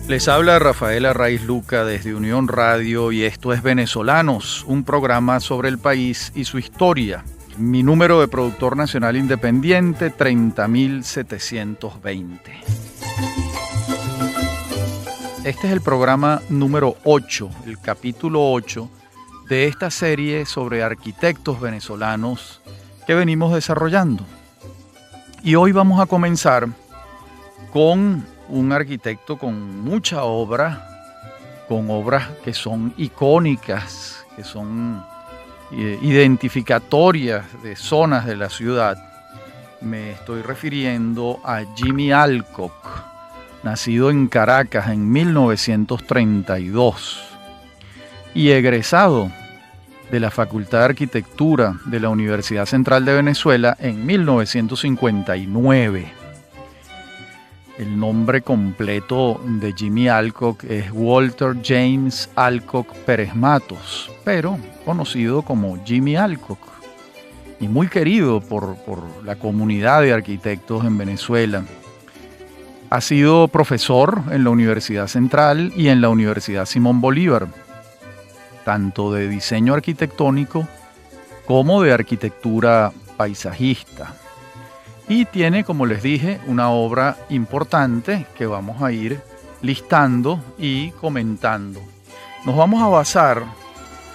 Les habla Rafael Arraiz Luca desde Unión Radio y esto es Venezolanos, un programa sobre el país y su historia. Mi número de productor nacional independiente, 30.720. Este es el programa número 8, el capítulo 8 de esta serie sobre arquitectos venezolanos que venimos desarrollando. Y hoy vamos a comenzar con un arquitecto con mucha obra, con obras que son icónicas, que son identificatorias de zonas de la ciudad. Me estoy refiriendo a Jimmy Alcock, nacido en Caracas en 1932 y egresado de la Facultad de Arquitectura de la Universidad Central de Venezuela en 1959. El nombre completo de Jimmy Alcock es Walter James Alcock Pérez Matos, pero conocido como Jimmy Alcock y muy querido por la comunidad de arquitectos en Venezuela. Ha sido profesor en la Universidad Central y en la Universidad Simón Bolívar, tanto de diseño arquitectónico como de arquitectura paisajista. Y tiene, como les dije, una obra importante que vamos a ir listando y comentando. Nos vamos a basar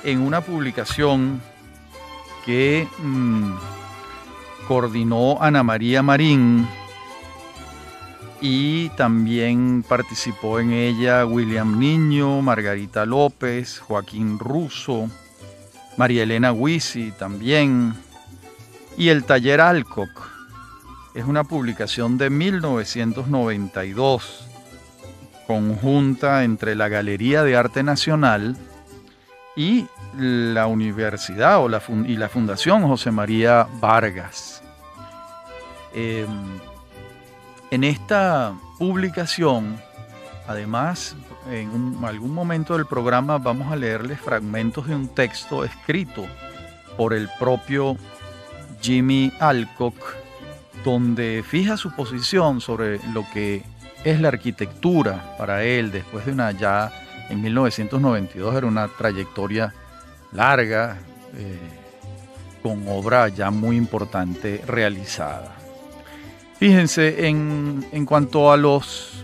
en una publicación que coordinó Ana María Marín y también participó en ella William Niño, Margarita López, Joaquín Russo, María Elena Huisi también, y el Taller Alcock. Es una publicación de 1992, conjunta entre la Galería de Arte Nacional y la Universidad y la Fundación José María Vargas. En esta publicación, además, en algún momento del programa vamos a leerles fragmentos de un texto escrito por el propio Jimmy Alcock, donde fija su posición sobre lo que es la arquitectura para él, después de ya en 1992 era una trayectoria larga, con obra ya muy importante realizada. Fíjense, en cuanto a los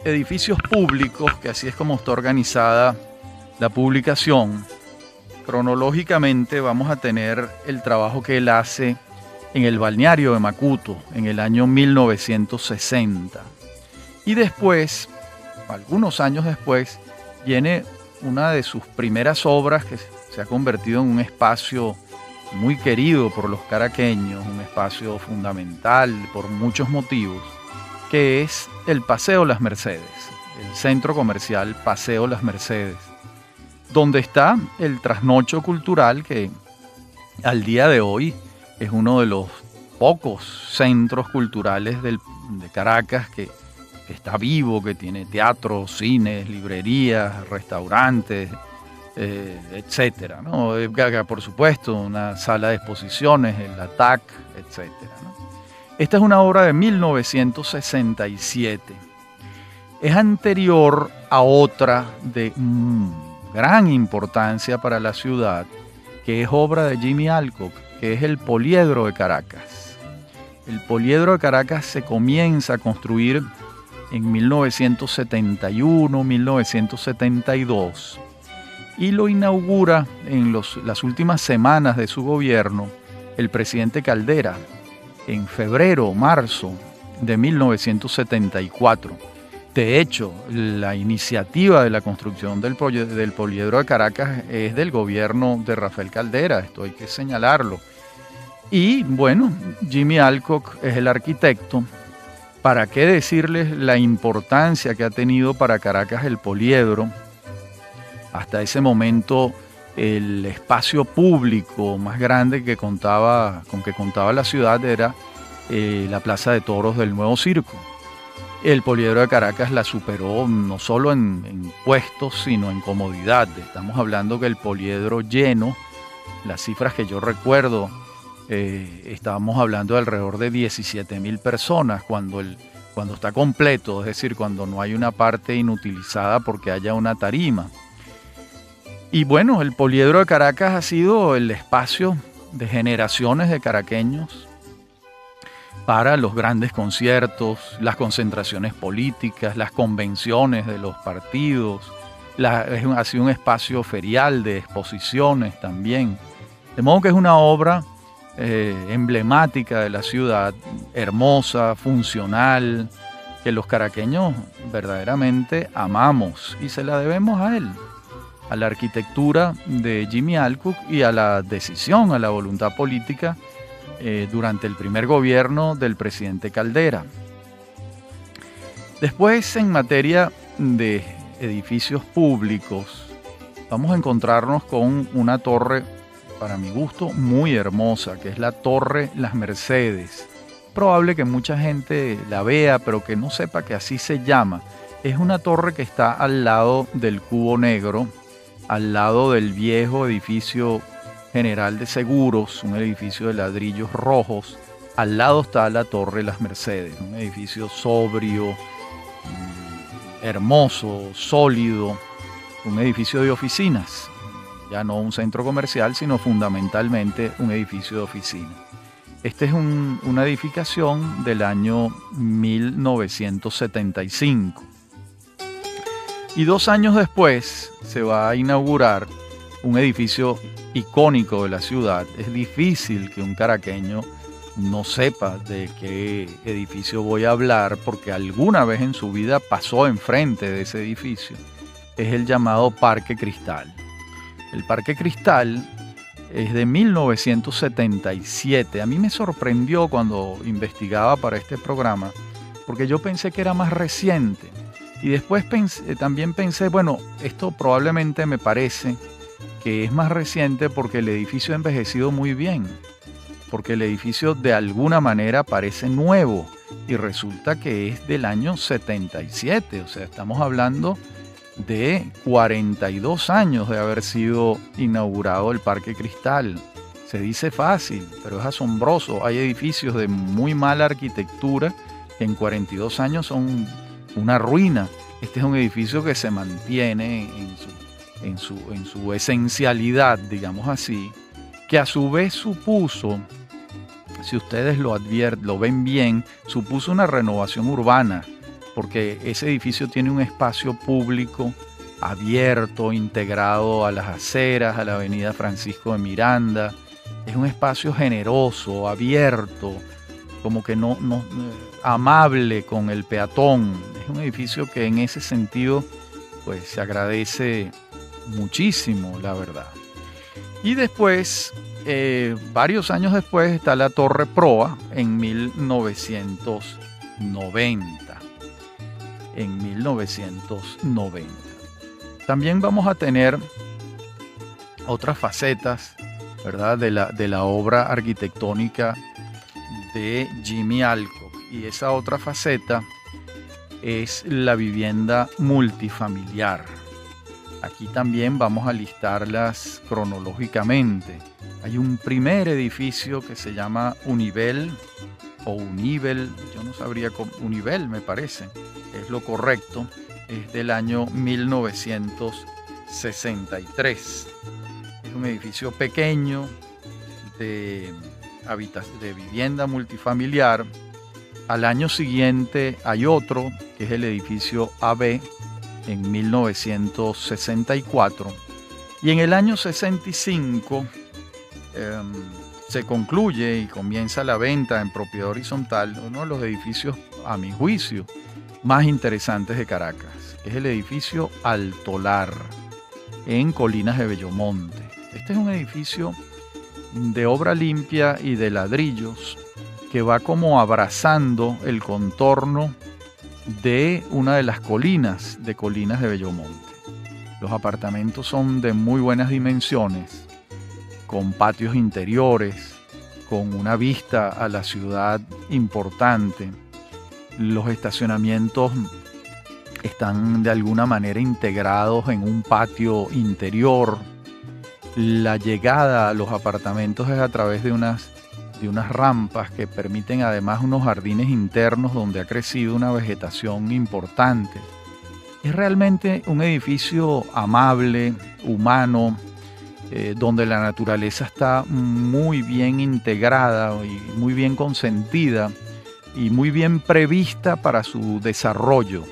edificios públicos, que así es como está organizada la publicación, cronológicamente vamos a tener el trabajo que él hace en el balneario de Macuto en el año 1960. Y después, algunos años después, viene una de sus primeras obras que se ha convertido en un espacio muy querido por los caraqueños, un espacio fundamental por muchos motivos, que es el Paseo Las Mercedes, el centro comercial Paseo Las Mercedes, donde está el trasnocho cultural que al día de hoy es uno de los pocos centros culturales de Caracas que está vivo, que tiene teatros, cines, librerías, restaurantes, etcétera, ¿no? Por supuesto, una sala de exposiciones, el ATAC, etcétera, ¿no? Esta es una obra de 1967. Es anterior a otra de gran importancia para la ciudad, que es obra de Jimmy Alcock, que es el Poliedro de Caracas. El Poliedro de Caracas se comienza a construir en 1971, 1972 y lo inaugura en las últimas semanas de su gobierno el presidente Caldera en febrero, marzo de 1974. De hecho, la iniciativa de la construcción del Poliedro de Caracas es del gobierno de Rafael Caldera, esto hay que señalarlo. Y bueno, Jimmy Alcock es el arquitecto. ¿Para qué decirles la importancia que ha tenido para Caracas el Poliedro? Hasta ese momento, el espacio público más grande que contaba la ciudad era la Plaza de Toros del Nuevo Circo. El Poliedro de Caracas la superó no solo en puestos, sino en comodidad. Estamos hablando que el Poliedro lleno, las cifras que yo recuerdo, estábamos hablando de alrededor de 17.000 personas, cuando el cuando está completo, es decir, cuando no hay una parte inutilizada porque haya una tarima. Y bueno, el Poliedro de Caracas ha sido el espacio de generaciones de caraqueños para los grandes conciertos, las concentraciones políticas, las convenciones de los partidos. Ha sido un espacio ferial de exposiciones también. De modo que es una obra emblemática de la ciudad, hermosa, funcional, que los caraqueños verdaderamente amamos y se la debemos a él, a la arquitectura de Jimmy Alcock y a la decisión, a la voluntad política durante el primer gobierno del presidente Caldera. Después, en materia de edificios públicos, vamos a encontrarnos con una torre, para mi gusto, muy hermosa, que es la Torre Las Mercedes. Probable que mucha gente la vea, pero que no sepa que así se llama. Es una torre que está al lado del Cubo Negro, al lado del viejo edificio General de Seguros, un edificio de ladrillos rojos. Al lado está la Torre Las Mercedes, un edificio sobrio, hermoso, sólido, un edificio de oficinas. Ya no un centro comercial, sino fundamentalmente un edificio de oficina. Esta es una edificación del año 1975. Y 2 años después se va a inaugurar un edificio icónico de la ciudad. Es difícil que un caraqueño no sepa de qué edificio voy a hablar, porque alguna vez en su vida pasó enfrente de ese edificio. Es el llamado Parque Cristal. El Parque Cristal es de 1977. A mí me sorprendió cuando investigaba para este programa, porque yo pensé que era más reciente. Y después también pensé, bueno, esto probablemente me parece que es más reciente porque el edificio ha envejecido muy bien, porque el edificio de alguna manera parece nuevo y resulta que es del año 77, o sea, estamos hablando de 42 años de haber sido inaugurado el Parque Cristal. Se dice fácil, pero es asombroso. Hay edificios de muy mala arquitectura que en 42 años son una ruina. Este es un edificio que se mantiene en su esencialidad, digamos así, que a su vez supuso, si ustedes lo ven bien, supuso una renovación urbana, porque ese edificio tiene un espacio público abierto, integrado a las aceras, a la avenida Francisco de Miranda. Es un espacio generoso, abierto, como que no amable con el peatón. Es un edificio que en ese sentido pues se agradece muchísimo, la verdad. Y después, varios años después, está la Torre Proa en 1990. En 1990. También vamos a tener otras facetas, ¿verdad?, de la obra arquitectónica de Jimmy Alcock. Y esa otra faceta es la vivienda multifamiliar. Aquí también vamos a listarlas cronológicamente. Hay un primer edificio que se llama Univel o Univel, yo no sabría cómo, Univel me parece, es lo correcto, es del año 1963. Es un edificio pequeño de vivienda multifamiliar. Al año siguiente hay otro, que es el edificio AB, en 1964. Y en el año 65 se concluye y comienza la venta en propiedad horizontal uno de los edificios, a mi juicio, más interesantes de Caracas, que es el edificio Altolar, en Colinas de Bellomonte. Este es un edificio de obra limpia y de ladrillos que va como abrazando el contorno de una de las colinas de Colinas de Bellomonte. Los apartamentos son de muy buenas dimensiones, con patios interiores, con una vista a la ciudad importante. Los estacionamientos están de alguna manera integrados en un patio interior. La llegada a los apartamentos es a través de unas de unas rampas que permiten además unos jardines internos donde ha crecido una vegetación importante. Es realmente un edificio amable, humano, donde la naturaleza está muy bien integrada y muy bien consentida y muy bien prevista para su desarrollo.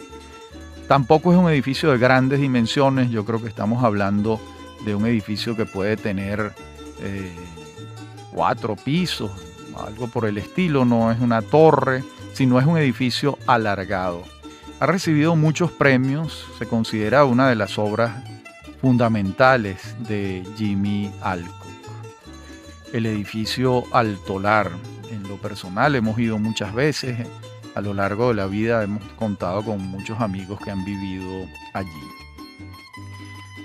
Tampoco es un edificio de grandes dimensiones. Yo creo que estamos hablando de un edificio que puede tener 4 pisos, algo por el estilo. No es una torre, sino es un edificio alargado. Ha recibido muchos premios, se considera una de las obras fundamentales de Jimmy Alcock. El edificio Altolar, en lo personal hemos ido muchas veces, a lo largo de la vida hemos contado con muchos amigos que han vivido allí.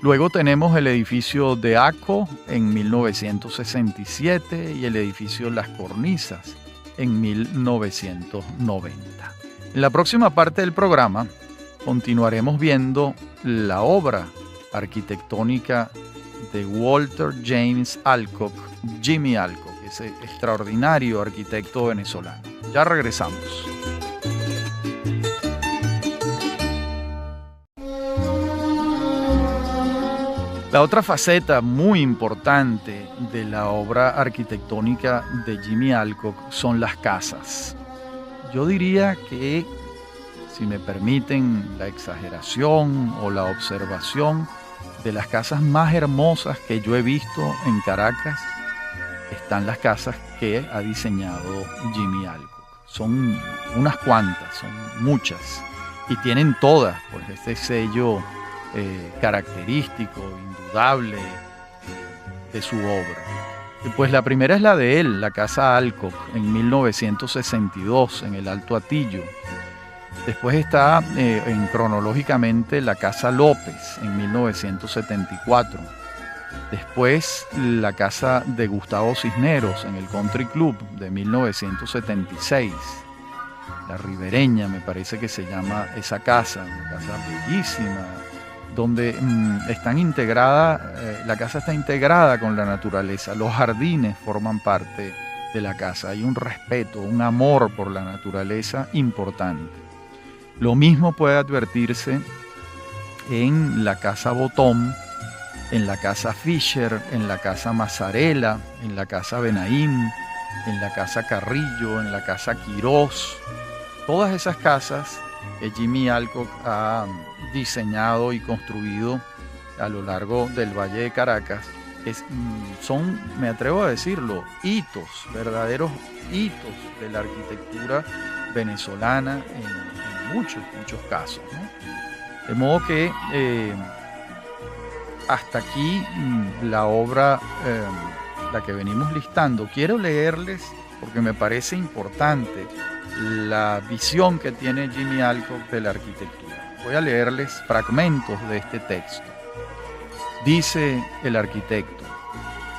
Luego tenemos el edificio de Aco en 1967 y el edificio Las Cornisas en 1990. En la próxima parte del programa continuaremos viendo la obra arquitectónica de Walter James Alcock, Jimmy Alcock, ese extraordinario arquitecto venezolano. Ya regresamos. La otra faceta muy importante de la obra arquitectónica de Jimmy Alcock son las casas. Yo diría que, si me permiten la exageración o la observación, de las casas más hermosas que yo he visto en Caracas están las casas que ha diseñado Jimmy Alcock. Son unas cuantas, son muchas, y tienen todas pues este sello característico, indudable de su obra. Y pues la primera es la de él, la Casa Alcock, en 1962, en el Alto Atillo. Después está cronológicamente la Casa López, en 1974. Después la Casa de Gustavo Cisneros, en el Country Club, de 1976. La Ribereña, me parece que se llama esa casa, una casa bellísima, donde la casa está integrada con la naturaleza. Los jardines forman parte de la casa. Hay un respeto, un amor por la naturaleza importante. Lo mismo puede advertirse en la Casa Botón, en la Casa Fisher, en la Casa Mazzarella, en la Casa Benaín, en la Casa Carrillo, en la Casa Quirós. Todas esas casas que Jimmy Alcock ha diseñado y construido a lo largo del Valle de Caracas son, me atrevo a decirlo, hitos, verdaderos hitos de la arquitectura venezolana en muchos casos, ¿no? De modo que hasta aquí la obra, la que venimos listando. Quiero leerles, porque me parece importante, la visión que tiene Jimmy Alcock de la arquitectura. Voy a leerles fragmentos de este texto. Dice el arquitecto: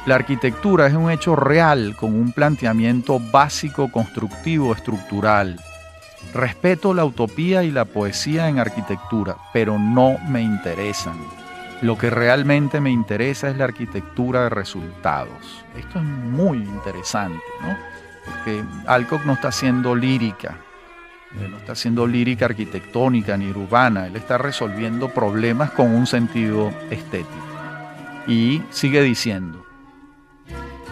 la arquitectura es un hecho real con un planteamiento básico, constructivo, estructural. Respeto la utopía y la poesía en arquitectura, pero no me interesan. Lo que realmente me interesa es la arquitectura de resultados. Esto es muy interesante, ¿no? Porque Alcock no está haciendo lírica, no está haciendo lírica arquitectónica ni urbana. Él está resolviendo problemas con un sentido estético. Y sigue diciendo: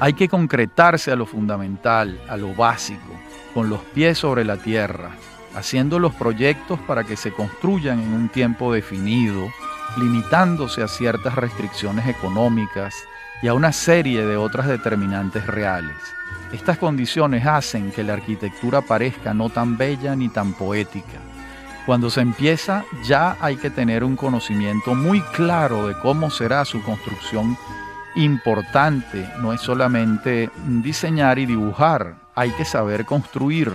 hay que concretarse a lo fundamental, a lo básico, con los pies sobre la tierra, haciendo los proyectos para que se construyan en un tiempo definido, limitándose a ciertas restricciones económicas y a una serie de otras determinantes reales. Estas condiciones hacen que la arquitectura parezca no tan bella ni tan poética. Cuando se empieza, ya hay que tener un conocimiento muy claro de cómo será su construcción. Importante no es solamente diseñar y dibujar, hay que saber construir.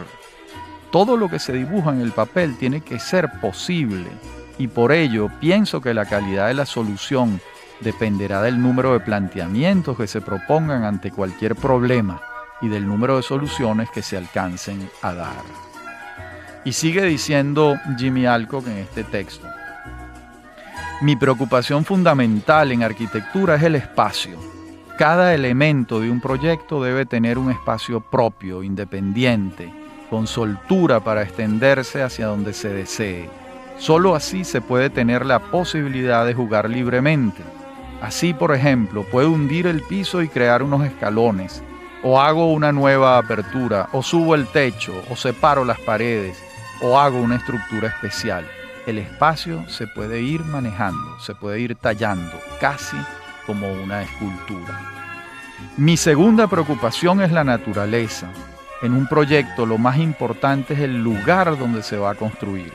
Todo lo que se dibuja en el papel tiene que ser posible, y por ello pienso que la calidad de la solución dependerá del número de planteamientos que se propongan ante cualquier problema y del número de soluciones que se alcancen a dar. Y sigue diciendo Jimmy Alcock en este texto: mi preocupación fundamental en arquitectura es el espacio. Cada elemento de un proyecto debe tener un espacio propio, independiente, con soltura para extenderse hacia donde se desee. Solo así se puede tener la posibilidad de jugar libremente. Así, por ejemplo, puedo hundir el piso y crear unos escalones, o hago una nueva apertura, o subo el techo, o separo las paredes, o hago una estructura especial. El espacio se puede ir manejando, se puede ir tallando, casi como una escultura. Mi segunda preocupación es la naturaleza. En un proyecto lo más importante es el lugar donde se va a construir.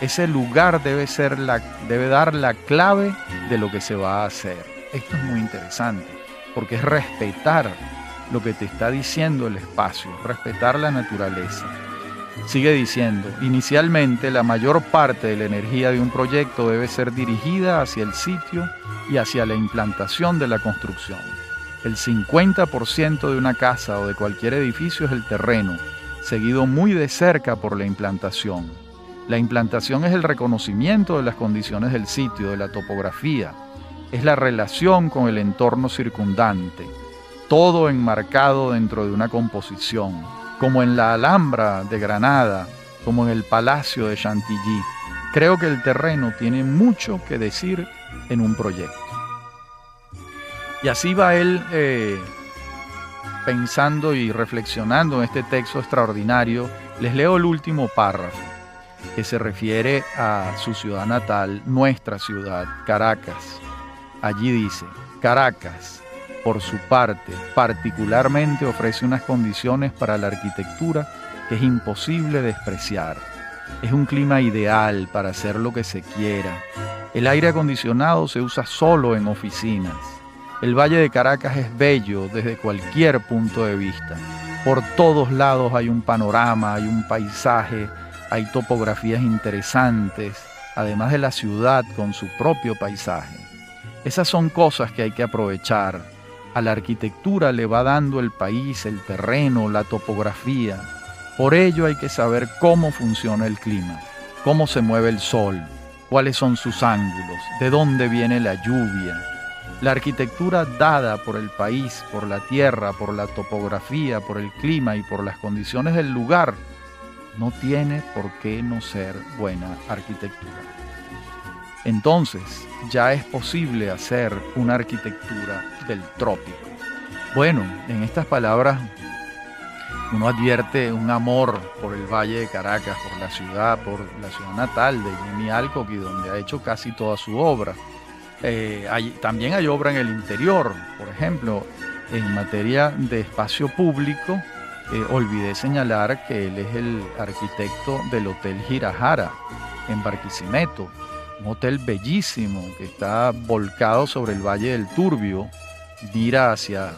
Ese lugar debe dar la clave de lo que se va a hacer. Esto es muy interesante, porque es respetar lo que te está diciendo el espacio, respetar la naturaleza. Sigue diciendo, inicialmente la mayor parte de la energía de un proyecto debe ser dirigida hacia el sitio y hacia la implantación de la construcción. El 50% de una casa o de cualquier edificio es el terreno, seguido muy de cerca por la implantación. La implantación es el reconocimiento de las condiciones del sitio, de la topografía. Es la relación con el entorno circundante, todo enmarcado dentro de una composición, como en la Alhambra de Granada, como en el Palacio de Chantilly. Creo que el terreno tiene mucho que decir en un proyecto. Y así va él pensando y reflexionando en este texto extraordinario. Les leo el último párrafo, que se refiere a su ciudad natal, nuestra ciudad, Caracas. Allí dice, Caracas, por su parte, particularmente ofrece unas condiciones para la arquitectura que es imposible despreciar. Es un clima ideal para hacer lo que se quiera. El aire acondicionado se usa solo en oficinas. El Valle de Caracas es bello desde cualquier punto de vista. Por todos lados hay un panorama, hay un paisaje, hay topografías interesantes, además de la ciudad con su propio paisaje. Esas son cosas que hay que aprovechar. A la arquitectura le va dando el país, el terreno, la topografía. Por ello hay que saber cómo funciona el clima, cómo se mueve el sol, cuáles son sus ángulos, de dónde viene la lluvia. La arquitectura dada por el país, por la tierra, por la topografía, por el clima y por las condiciones del lugar, no tiene por qué no ser buena arquitectura. Entonces, ya es posible hacer una arquitectura del trópico. Bueno, en estas palabras uno advierte un amor por el Valle de Caracas, por la ciudad natal de Jimmy Alcock, y donde ha hecho casi toda su obra. También hay obra en el interior, por ejemplo, en materia de espacio público. Olvidé señalar que él es el arquitecto del Hotel Girajara en Barquisimeto, un hotel bellísimo que está volcado sobre el Valle del Turbio, mira hacia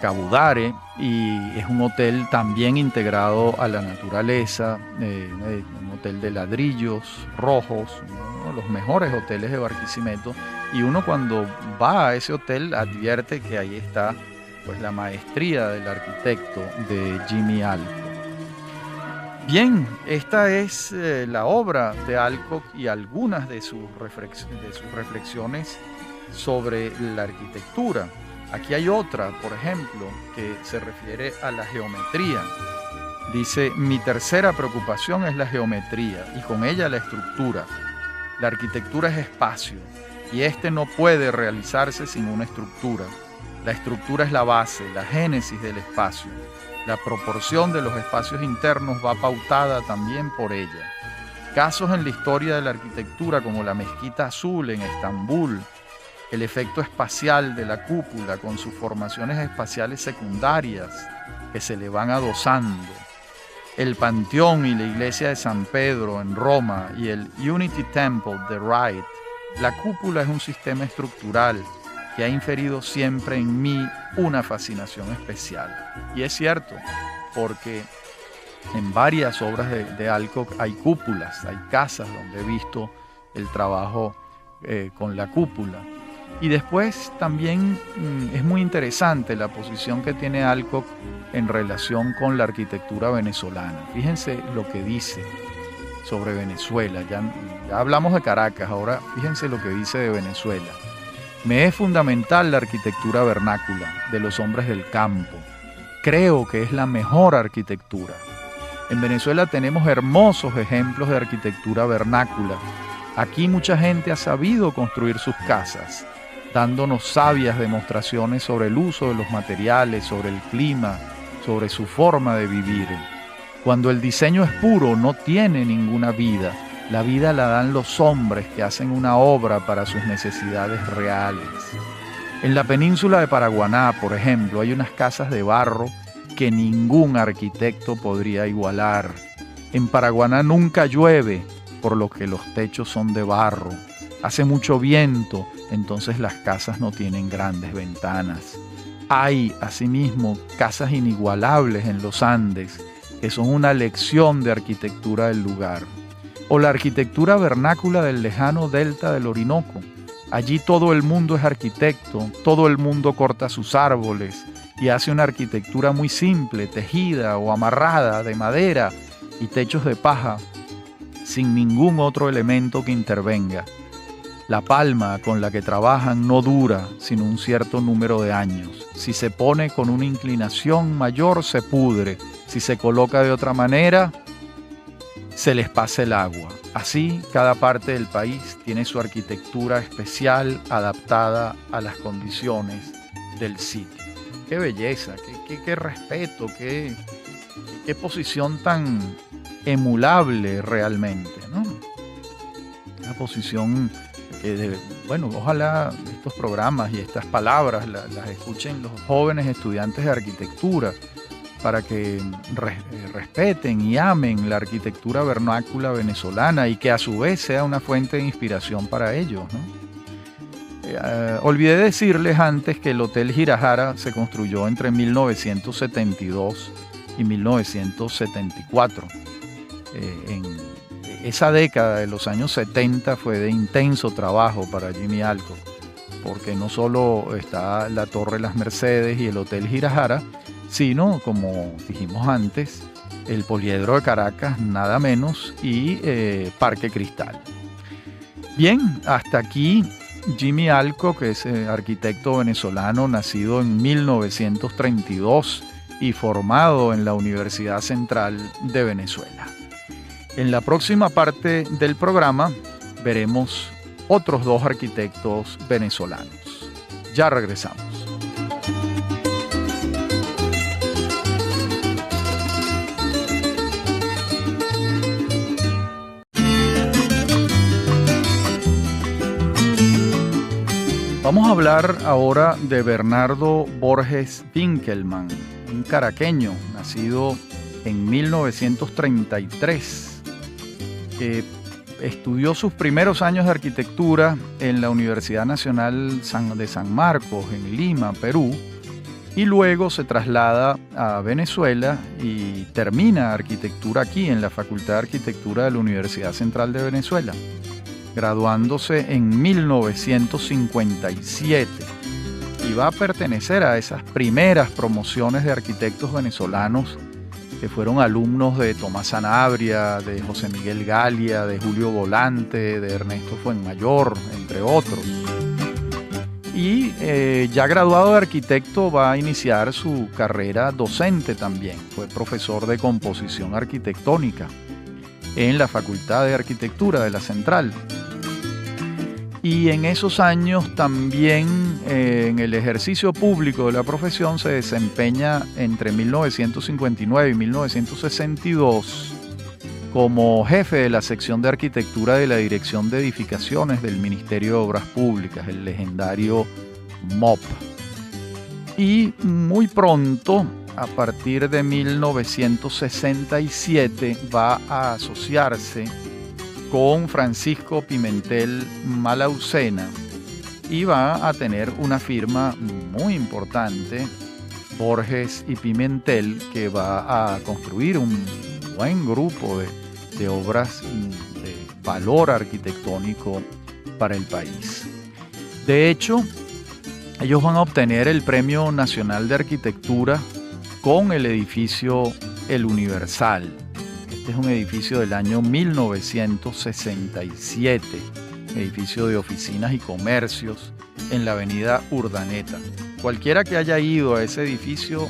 Cabudare, y es un hotel también integrado a la naturaleza, un hotel de ladrillos rojos, uno de los mejores hoteles de Barquisimeto, y uno cuando va a ese hotel advierte que ahí está pues la maestría del arquitecto de Jimmy Alcock. Bien, esta es la obra de Alcock y algunas de sus reflexiones sobre la arquitectura. Aquí hay otra, por ejemplo, que se refiere a la geometría. Dice, mi tercera preocupación es la geometría y con ella la estructura. La arquitectura es espacio y este no puede realizarse sin una estructura. La estructura es la base, la génesis del espacio. La proporción de los espacios internos va pautada también por ella. Casos en la historia de la arquitectura como la Mezquita Azul en Estambul, el efecto espacial de la cúpula con sus formaciones espaciales secundarias que se le van adosando, el Panteón y la iglesia de San Pedro en Roma y el Unity Temple de Wright. La cúpula es un sistema estructural que ha inferido siempre en mí una fascinación especial. Y es cierto, porque en varias obras de Alcock hay cúpulas, hay casas donde he visto el trabajo con la cúpula. Y después también es muy interesante la posición que tiene Alcock en relación con la arquitectura venezolana. Fíjense lo que dice sobre Venezuela. Ya hablamos de Caracas, ahora fíjense lo que dice de Venezuela. Me es fundamental la arquitectura vernácula de los hombres del campo. Creo que es la mejor arquitectura. En Venezuela tenemos hermosos ejemplos de arquitectura vernácula. Aquí mucha gente ha sabido construir sus casas, dándonos sabias demostraciones sobre el uso de los materiales, sobre el clima, sobre su forma de vivir. Cuando el diseño es puro, no tiene ninguna vida. La vida la dan los hombres que hacen una obra para sus necesidades reales. En la península de Paraguaná, por ejemplo, hay unas casas de barro que ningún arquitecto podría igualar. En Paraguaná nunca llueve, por lo que los techos son de barro. Hace mucho viento, entonces las casas no tienen grandes ventanas. Hay, asimismo, casas inigualables en los Andes, que son una lección de arquitectura del lugar. O la arquitectura vernácula del lejano delta del Orinoco. Allí todo el mundo es arquitecto, todo el mundo corta sus árboles y hace una arquitectura muy simple, tejida o amarrada de madera y techos de paja, sin ningún otro elemento que intervenga. La palma con la que trabajan no dura sino un cierto número de años. Si se pone con una inclinación mayor, se pudre. Si se coloca de otra manera, se les pasa el agua. Así, cada parte del país tiene su arquitectura especial adaptada a las condiciones del sitio. ¡Qué belleza! ¡Qué respeto! ¡Qué posición tan emulable realmente, ¿no? Una posición que, ojalá estos programas y estas palabras las escuchen los jóvenes estudiantes de arquitectura para que respeten y amen la arquitectura vernácula venezolana y que a su vez sea una fuente de inspiración para ellos, ¿no? Olvidé decirles antes que el Hotel Girajara se construyó entre 1972 y 1974. En esa década de los años 70 fue de intenso trabajo para Jimmy Alcock, porque no solo está la Torre Las Mercedes y el Hotel Girajara, sino, como dijimos antes, el Poliedro de Caracas, nada menos, y Parque Cristal. Bien, hasta aquí Jimmy Alcock, que es arquitecto venezolano, nacido en 1932 y formado en la Universidad Central de Venezuela. En la próxima parte del programa veremos otros dos arquitectos venezolanos. Ya regresamos. Vamos a hablar ahora de Bernardo Borges Winkelmann, un caraqueño nacido en 1933, que estudió sus primeros años de arquitectura en la Universidad Nacional de San Marcos, en Lima, Perú, y luego se traslada a Venezuela y termina arquitectura aquí en la Facultad de Arquitectura de la Universidad Central de Venezuela, graduándose en 1957, y va a pertenecer a esas primeras promociones de arquitectos venezolanos que fueron alumnos de Tomás Sanabria, de José Miguel Galia, de Julio Volante, de Ernesto Fuenmayor, entre otros. Y ya graduado de arquitecto va a iniciar su carrera docente también. Fue profesor de composición arquitectónica en la Facultad de Arquitectura de la Central. Y en esos años también en el ejercicio público de la profesión se desempeña entre 1959 y 1962 como jefe de la sección de arquitectura de la Dirección de Edificaciones del Ministerio de Obras Públicas, el legendario MOP. Y muy pronto, a partir de 1967, va a asociarse con Francisco Pimentel Malaucena y va a tener una firma muy importante, Borges y Pimentel, que va a construir un buen grupo de obras de valor arquitectónico para el país. De hecho, ellos van a obtener el Premio Nacional de Arquitectura con el edificio El Universal. Este es un edificio del año 1967 edificio de oficinas y comercios en la avenida Urdaneta. Cualquiera que haya ido a ese edificio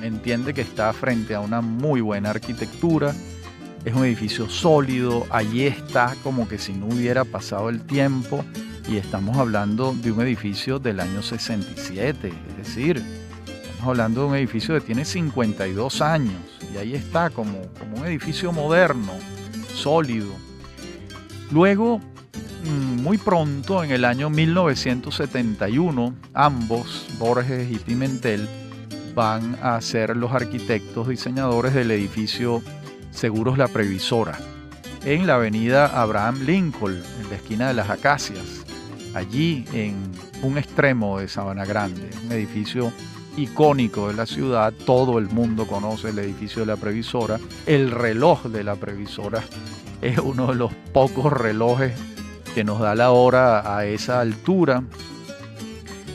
entiende que está frente a una muy buena arquitectura. Es un edificio sólido, allí está como que si no hubiera pasado el tiempo, y estamos hablando de un edificio del año 67, es decir, estamos hablando de un edificio que tiene 52 años y ahí está como un edificio moderno, sólido. Luego, muy pronto, en el año 1971, ambos, Borges y Pimentel, van a ser los arquitectos diseñadores del edificio Seguros La Previsora, en la avenida Abraham Lincoln, en la esquina de las Acacias, allí en un extremo de Sabana Grande, un edificio icónico de la ciudad. Todo el mundo conoce el edificio de La Previsora. El reloj de La Previsora es uno de los pocos relojes que nos da la hora a esa altura,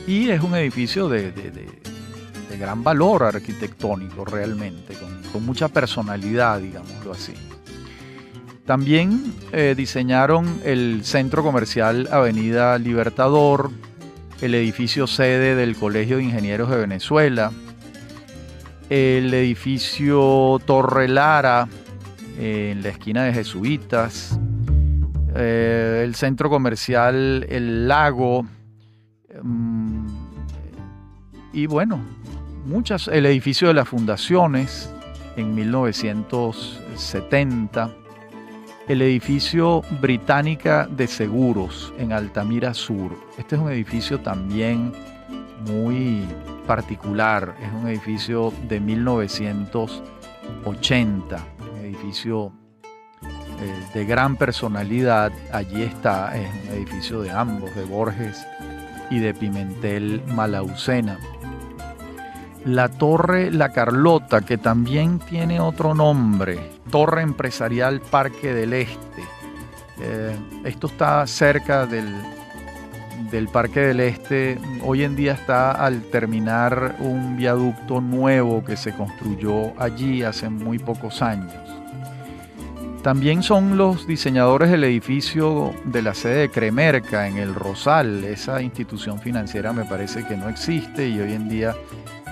y es un edificio de gran valor arquitectónico realmente, con mucha personalidad, digámoslo así. También diseñaron el centro comercial Avenida Libertador, el edificio sede del Colegio de Ingenieros de Venezuela, el edificio Torre Lara en la esquina de Jesuitas, el centro comercial El Lago, y bueno, el edificio de las fundaciones en 1970, el edificio Británica de Seguros en Altamira Sur. Este es un edificio también muy particular, es un edificio de 1980, un edificio de gran personalidad. Allí está, es un edificio de ambos, de Borges y de Pimentel Malaucena. La Torre La Carlota, que también tiene otro nombre, Torre Empresarial Parque del Este. Esto está cerca del Parque del Este. Hoy en día está al terminar un viaducto nuevo que se construyó allí hace muy pocos años. También son los diseñadores del edificio de la sede de Cremerca en El Rosal. Esa institución financiera me parece que no existe y hoy en día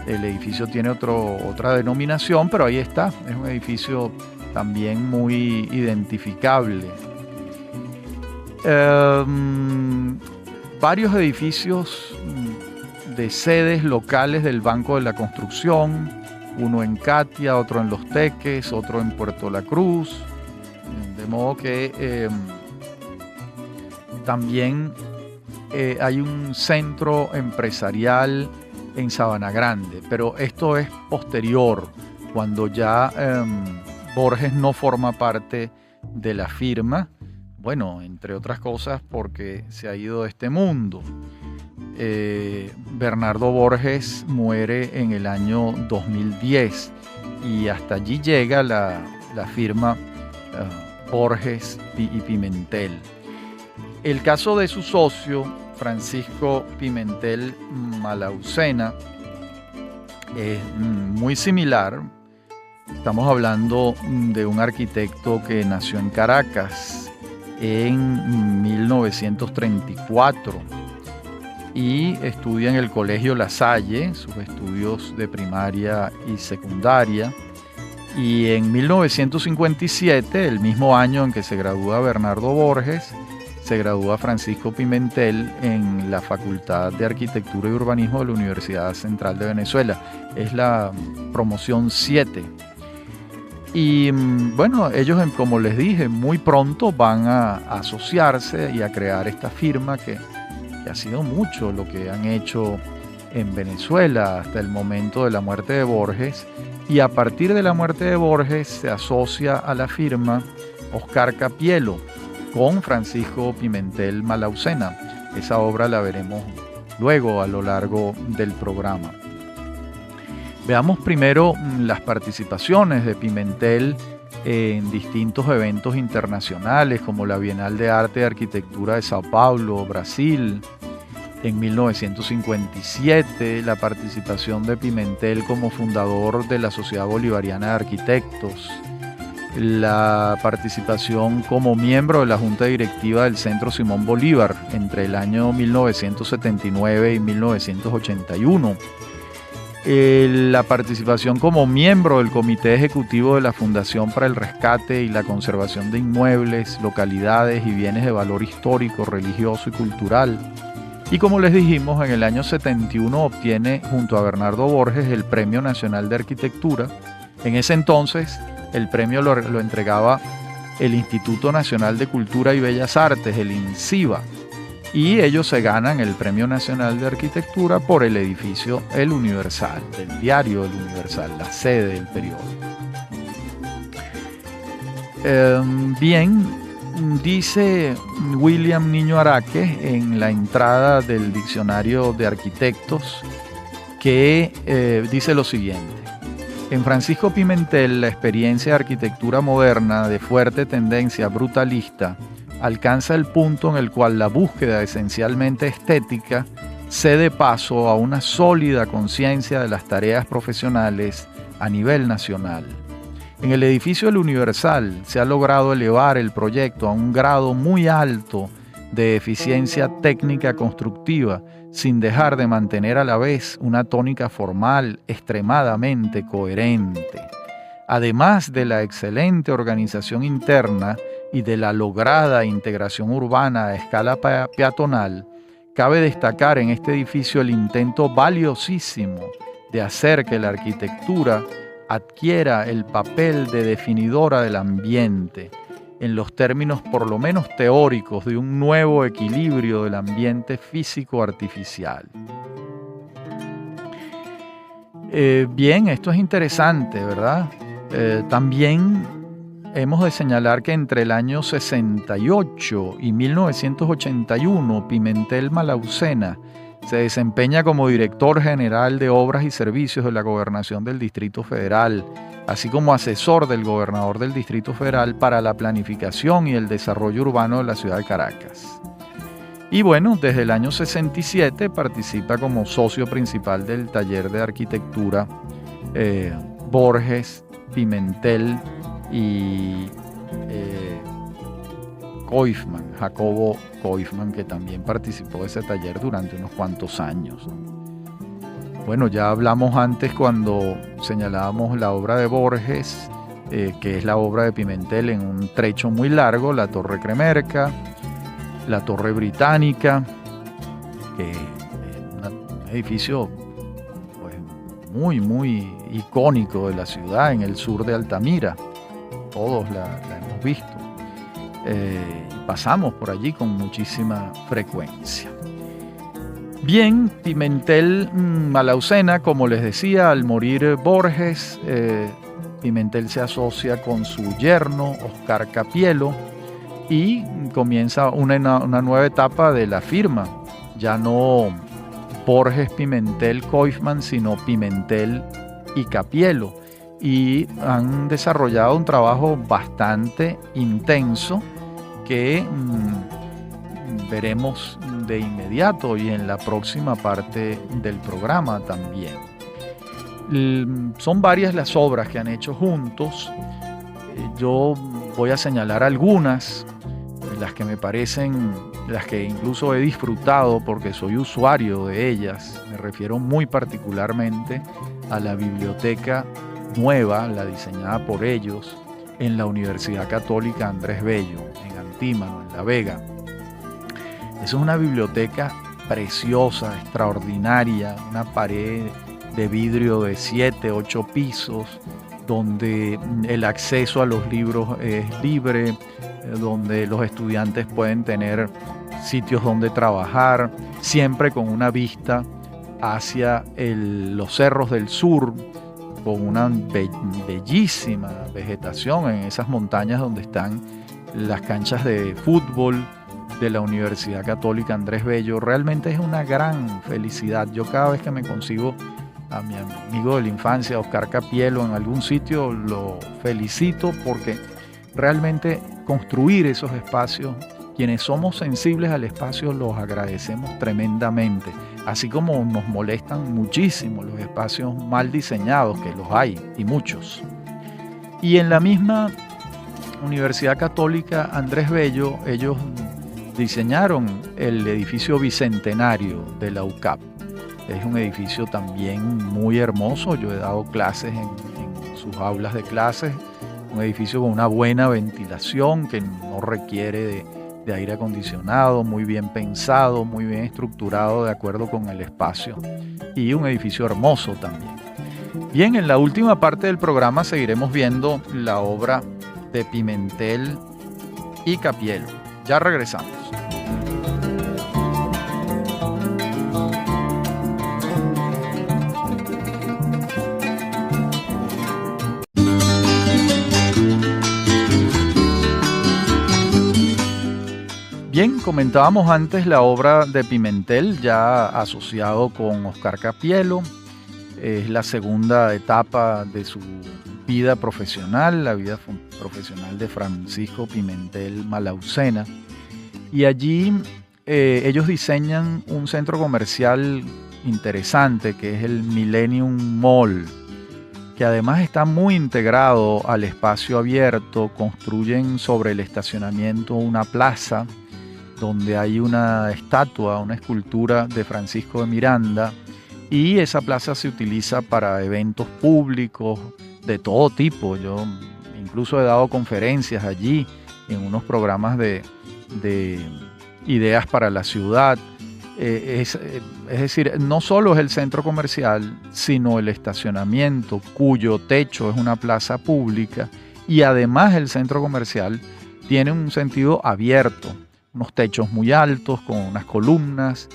el edificio tiene otra denominación, pero ahí está. Es un edificio también muy identificable. Varios edificios de sedes locales del Banco de la Construcción, uno en Catia, otro en Los Teques, otro en Puerto La Cruz, de modo que también hay un centro empresarial en Sabana Grande, pero esto es posterior, cuando ya Borges no forma parte de la firma, bueno, entre otras cosas porque se ha ido de este mundo. Bernardo Borges muere en el año 2010 y hasta allí llega la firma Borges y Pimentel. El caso de su socio, Francisco Pimentel Malaucena, es muy similar. Estamos hablando de un arquitecto que nació en Caracas en 1934 y estudia en el Colegio La Salle, sus estudios de primaria y secundaria. Y en 1957, el mismo año en que se gradúa Bernardo Borges, se gradúa Francisco Pimentel en la Facultad de Arquitectura y Urbanismo de la Universidad Central de Venezuela. Es la promoción 7. Y bueno, ellos, como les dije, muy pronto van a asociarse y a crear esta firma que ha sido mucho lo que han hecho en Venezuela hasta el momento de la muerte de Borges. Y a partir de la muerte de Borges se asocia a la firma Oscar Capielo con Francisco Pimentel Malaucena. Esa obra la veremos luego a lo largo del programa. Veamos primero las participaciones de Pimentel en distintos eventos internacionales como la Bienal de Arte y Arquitectura de Sao Paulo, Brasil. En 1957, la participación de Pimentel como fundador de la Sociedad Bolivariana de Arquitectos. la participación como miembro de la Junta Directiva del Centro Simón Bolívar entre el año 1979 y 1981. La participación como miembro del Comité Ejecutivo de la Fundación para el Rescate y la Conservación de Inmuebles, Localidades y Bienes de Valor Histórico, Religioso y Cultural. Y como les dijimos, en el año 71 obtiene junto a Bernardo Borges el Premio Nacional de Arquitectura. En ese entonces el premio lo entregaba el Instituto Nacional de Cultura y Bellas Artes, el INCIBA, y ellos se ganan el Premio Nacional de Arquitectura por el edificio El Universal, del diario El Universal, la sede del periódico. Bien, dice William Niño Araque en la entrada del Diccionario de Arquitectos que dice lo siguiente: en Francisco Pimentel, la experiencia de arquitectura moderna de fuerte tendencia brutalista alcanza el punto en el cual la búsqueda esencialmente estética cede paso a una sólida conciencia de las tareas profesionales a nivel nacional. En el edificio El Universal se ha logrado elevar el proyecto a un grado muy alto de eficiencia técnica constructiva, sin dejar de mantener a la vez una tónica formal extremadamente coherente. Además de la excelente organización interna y de la lograda integración urbana a escala peatonal, cabe destacar en este edificio el intento valiosísimo de hacer que la arquitectura adquiera el papel de definidora del ambiente, en los términos por lo menos teóricos de un nuevo equilibrio del ambiente físico-artificial. Bien, esto es interesante, ¿verdad? También hemos de señalar que entre el año 68 y 1981, Pimentel Malaucena se desempeña como director general de Obras y Servicios de la Gobernación del Distrito Federal, así como asesor del gobernador del Distrito Federal para la planificación y el desarrollo urbano de la ciudad de Caracas. Y bueno, desde el año 67 participa como socio principal del taller de arquitectura Borges, Pimentel y Koifman, Jacobo Koifman, que también participó de ese taller durante unos cuantos años. Bueno, ya hablamos antes cuando señalábamos la obra de Borges, que es la obra de Pimentel en un trecho muy largo, la Torre Cremerca, la Torre Británica, que es un edificio pues, muy icónico de la ciudad en el sur de Altamira. Todos la hemos visto. Pasamos por allí con muchísima frecuencia. Bien, Pimentel Malaucena, como les decía, al morir Borges, Pimentel se asocia con su yerno, Oscar Capielo, y comienza una nueva etapa de la firma. Ya no Borges, Pimentel, Koifman, sino Pimentel y Capielo. Y han desarrollado un trabajo bastante intenso que veremos de inmediato y en la próxima parte del programa también. Son varias las obras que han hecho juntos. Yo voy a señalar algunas, las que me parecen, las que incluso he disfrutado porque soy usuario de ellas. Me refiero muy particularmente a la biblioteca nueva, la diseñada por ellos en la Universidad Católica Andrés Bello, en Antímano, en La Vega. Es una biblioteca preciosa, extraordinaria, una pared de vidrio de 7, 8 pisos, donde el acceso a los libros es libre, donde los estudiantes pueden tener sitios donde trabajar, siempre con una vista hacia los cerros del sur, con una bellísima vegetación en esas montañas donde están las canchas de fútbol de la Universidad Católica Andrés Bello. Realmente es una gran felicidad. Yo cada vez que me consigo a mi amigo de la infancia, Oscar Capielo, en algún sitio, lo felicito porque realmente construir esos espacios, quienes somos sensibles al espacio, los agradecemos tremendamente. Así como nos molestan muchísimo los espacios mal diseñados, que los hay, y muchos. Y en la misma Universidad Católica Andrés Bello, ellos diseñaron el edificio bicentenario de la UCAP. Es un edificio también muy hermoso. Yo he dado clases en sus aulas de clases. Un edificio con una buena ventilación que no requiere de aire acondicionado, muy bien pensado, muy bien estructurado de acuerdo con el espacio. Y un edificio hermoso también. Bien, en la última parte del programa seguiremos viendo la obra de Pimentel y Capielo. Ya regresamos. Bien, comentábamos antes la obra de Pimentel, ya asociado con Oscar Capielo. Es la segunda etapa de su vida profesional, la vida profesional de Francisco Pimentel Malaucena. Y allí ellos diseñan un centro comercial interesante que es el Millennium Mall, que además está muy integrado al espacio abierto. Construyen sobre el estacionamiento una plaza donde hay una estatua, una escultura de Francisco de Miranda, y esa plaza se utiliza para eventos públicos de todo tipo. Yo incluso he dado conferencias allí en unos programas de ideas para la ciudad. Es decir, no solo es el centro comercial, sino el estacionamiento, cuyo techo es una plaza pública, y además el centro comercial tiene un sentido abierto, unos techos muy altos, con unas columnas,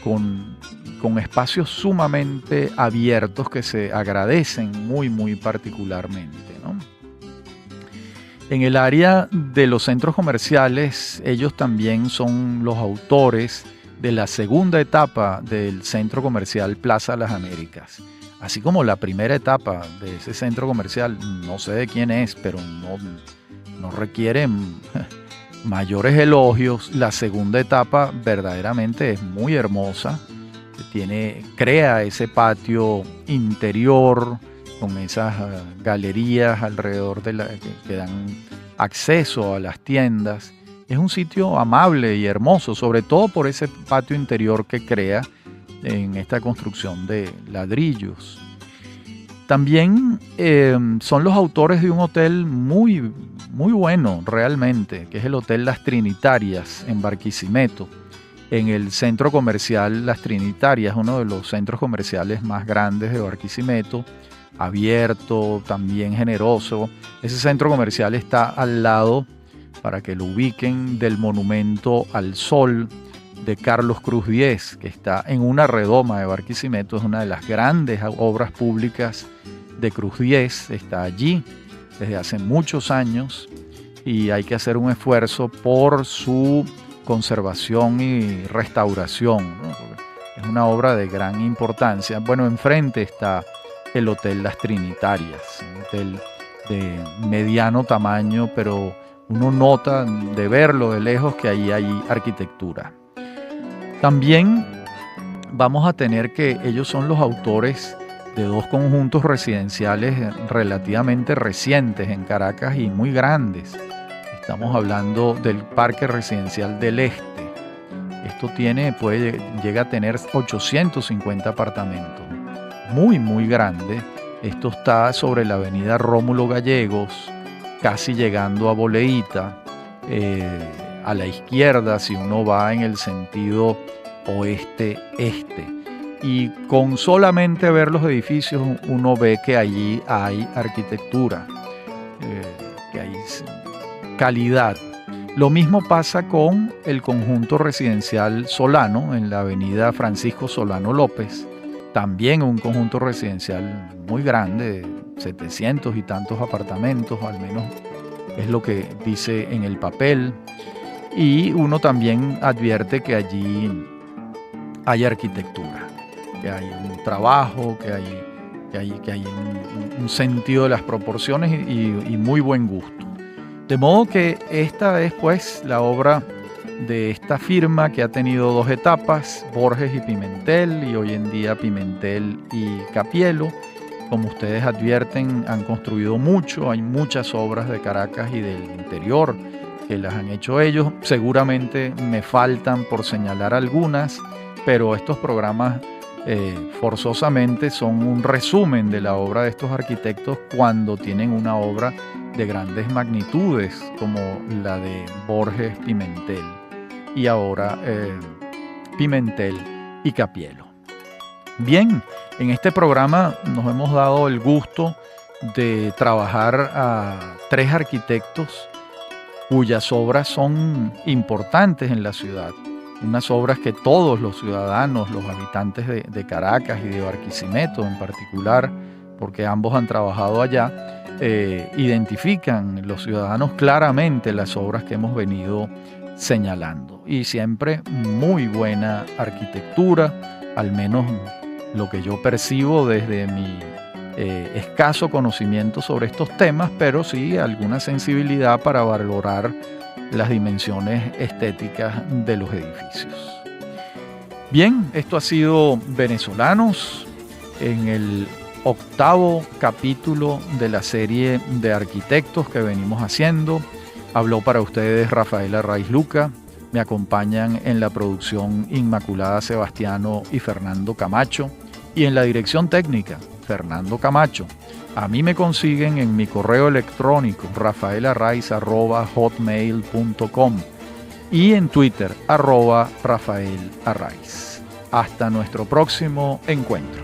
con espacios sumamente abiertos que se agradecen muy particularmente, ¿no? En el área de los centros comerciales, ellos también son los autores de la segunda etapa del centro comercial Plaza Las Américas. Así como la primera etapa de ese centro comercial, no sé de quién es, pero no requiere mayores elogios. La segunda etapa verdaderamente es muy hermosa. Crea ese patio interior con esas galerías alrededor que dan acceso a las tiendas. Es un sitio amable y hermoso, sobre todo por ese patio interior que crea en esta construcción de ladrillos. También son los autores de un hotel muy bueno realmente, que es el Hotel Las Trinitarias en Barquisimeto, en el centro comercial Las Trinitarias, uno de los centros comerciales más grandes de Barquisimeto, abierto, también generoso. Ese centro comercial está al lado, para que lo ubiquen, del Monumento al Sol de Carlos Cruz Diez, que está en una redoma de Barquisimeto. Es una de las grandes obras públicas de Cruz Diez, está allí desde hace muchos años y hay que hacer un esfuerzo por su conservación y restauración, ¿no? Es una obra de gran importancia. Bueno, enfrente está el Hotel Las Trinitarias, un hotel de mediano tamaño, pero uno nota de verlo de lejos que ahí hay arquitectura. También vamos a tener que ellos son los autores de dos conjuntos residenciales relativamente recientes en Caracas y muy grandes. Estamos hablando del Parque Residencial del Este. Esto llega a tener 850 apartamentos. Muy grande. Esto está sobre la avenida Rómulo Gallegos, casi llegando a Boleíta, a la izquierda si uno va en el sentido oeste-este. Y con solamente ver los edificios uno ve que allí hay arquitectura, que hay calidad. Lo mismo pasa con el conjunto residencial Solano en la avenida Francisco Solano López, también un conjunto residencial muy grande, 700 y tantos apartamentos, al menos es lo que dice en el papel. Y uno también advierte que allí hay arquitectura, que hay un trabajo, que hay un sentido de las proporciones y muy buen gusto. De modo que esta es pues la obra de esta firma que ha tenido dos etapas, Borges y Pimentel, y hoy en día Pimentel y Capielo, Como ustedes advierten, han construido mucho, hay muchas obras de Caracas y del interior que las han hecho ellos. Seguramente me faltan por señalar algunas, pero estos programas forzosamente son un resumen de la obra de estos arquitectos cuando tienen una obra de grandes magnitudes como la de Borges Pimentel y ahora Pimentel y Capielo. Bien, en este programa nos hemos dado el gusto de trabajar a 3 arquitectos cuyas obras son importantes en la ciudad. Unas obras que todos los ciudadanos, los habitantes de Caracas y de Barquisimeto en particular, porque ambos han trabajado allá, identifican los ciudadanos claramente las obras que hemos venido señalando. Y siempre muy buena arquitectura, al menos lo que yo percibo desde mi escaso conocimiento sobre estos temas, pero sí alguna sensibilidad para valorar las dimensiones estéticas de los edificios. Bien, esto ha sido Venezolanos en el 8º capítulo de la serie de arquitectos que venimos haciendo. Habló para ustedes Rafael Arraiz Luca. Me acompañan en la producción Inmaculada Sebastiano y Fernando Camacho, y en la dirección técnica Fernando Camacho. A mí me consiguen en mi correo electrónico rafaelarraiz@hotmail.com y en Twitter @rafaelarraiz. Hasta nuestro próximo encuentro.